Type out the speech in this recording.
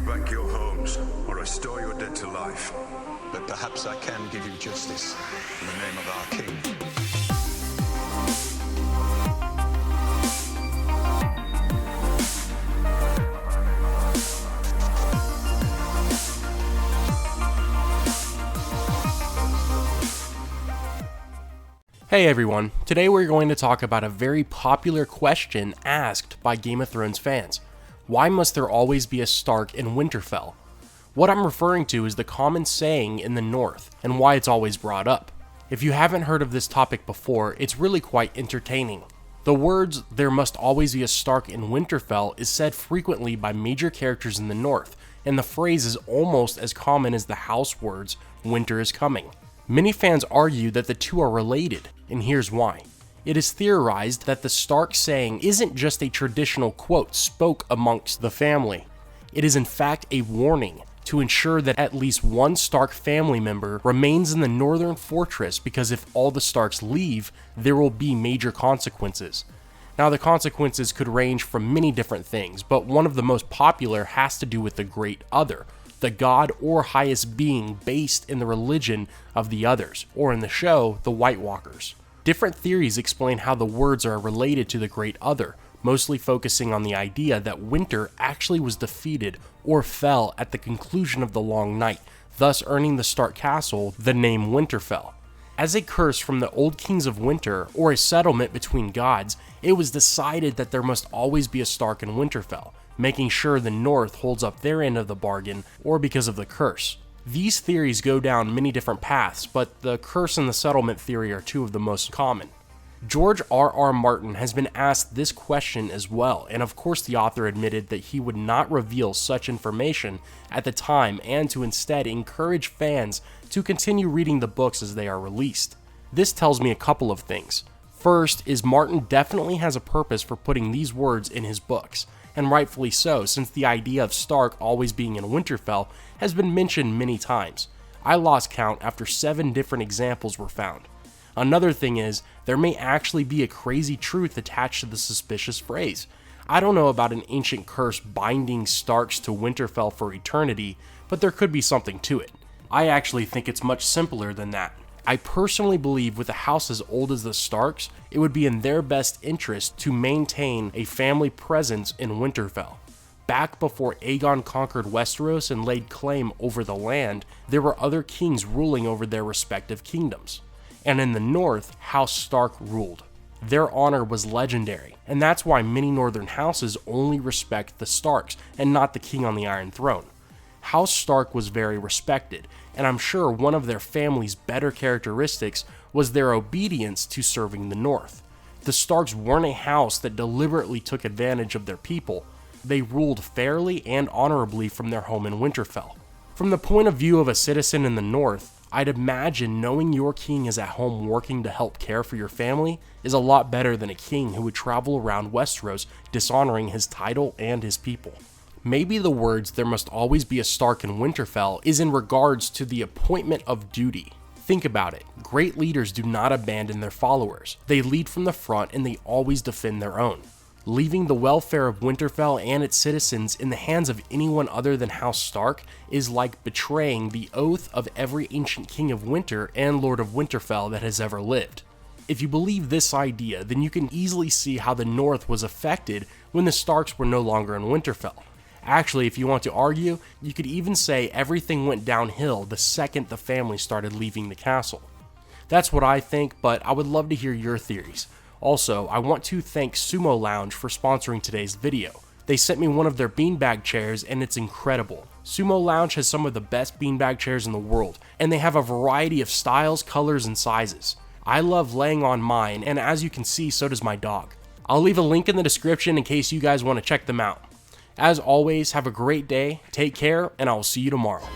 back your homes, or restore your dead to life. But perhaps I can give you justice in the name of our king. Hey everyone, today we're going to talk about a very popular question asked by Game of Thrones fans. Why must there always be a Stark in Winterfell? What I'm referring to is the common saying in the North, and why it's always brought up. If you haven't heard of this topic before, it's really quite entertaining. The words, "there must always be a Stark in Winterfell," is said frequently by major characters in the North, and the phrase is almost as common as the house words, "winter is coming." Many fans argue that the two are related, and here's why. It is theorized that the Stark saying isn't just a traditional quote spoke amongst the family. It is in fact a warning to ensure that at least one Stark family member remains in the northern fortress, because if all the Starks leave, there will be major consequences. Now, the consequences could range from many different things, but one of the most popular has to do with the Great Other, the god or highest being based in the religion of the others, or in the show, the White Walkers. Different theories explain how the words are related to the Great Other, mostly focusing on the idea that winter actually was defeated or fell at the conclusion of the Long Night, thus earning the Stark castle the name Winterfell. As a curse from the old kings of winter, or a settlement between gods, it was decided that there must always be a Stark in Winterfell, making sure the North holds up their end of the bargain, or because of the curse. These theories go down many different paths, but the curse and the settlement theory are two of the most common. George R.R. Martin has been asked this question as well, and of course the author admitted that he would not reveal such information at the time, and to instead encourage fans to continue reading the books as they are released. This tells me a couple of things. First is Martin definitely has a purpose for putting these words in his books, and rightfully so, since the idea of Stark always being in Winterfell has been mentioned many times. I lost count after 7 different examples were found. Another thing is, there may actually be a crazy truth attached to the suspicious phrase. I don't know about an ancient curse binding Starks to Winterfell for eternity, but there could be something to it. I actually think it's much simpler than that. I personally believe with a house as old as the Starks, it would be in their best interest to maintain a family presence in Winterfell. Back before Aegon conquered Westeros and laid claim over the land, there were other kings ruling over their respective kingdoms. And in the North, House Stark ruled. Their honor was legendary, and that's why many northern houses only respect the Starks and not the king on the Iron Throne. House Stark was very respected, and I'm sure one of their family's better characteristics was their obedience to serving the North. The Starks weren't a house that deliberately took advantage of their people. They ruled fairly and honorably from their home in Winterfell. From the point of view of a citizen in the North, I'd imagine knowing your king is at home working to help care for your family is a lot better than a king who would travel around Westeros dishonoring his title and his people. Maybe the words "there must always be a Stark in Winterfell" is in regards to the appointment of duty. Think about it. Great leaders do not abandon their followers. They lead from the front and they always defend their own. Leaving the welfare of Winterfell and its citizens in the hands of anyone other than House Stark is like betraying the oath of every ancient king of winter and lord of Winterfell that has ever lived. If you believe this idea, then you can easily see how the North was affected when the Starks were no longer in Winterfell. Actually, if you want to argue, you could even say everything went downhill the second the family started leaving the castle. That's what I think, but I would love to hear your theories. Also, I want to thank Sumo Lounge for sponsoring today's video. They sent me one of their beanbag chairs and it's incredible. Sumo Lounge has some of the best beanbag chairs in the world, and they have a variety of styles, colors, and sizes. I love laying on mine, and as you can see, so does my dog. I'll leave a link in the description in case you guys want to check them out. As always, have a great day, take care, and I will see you tomorrow.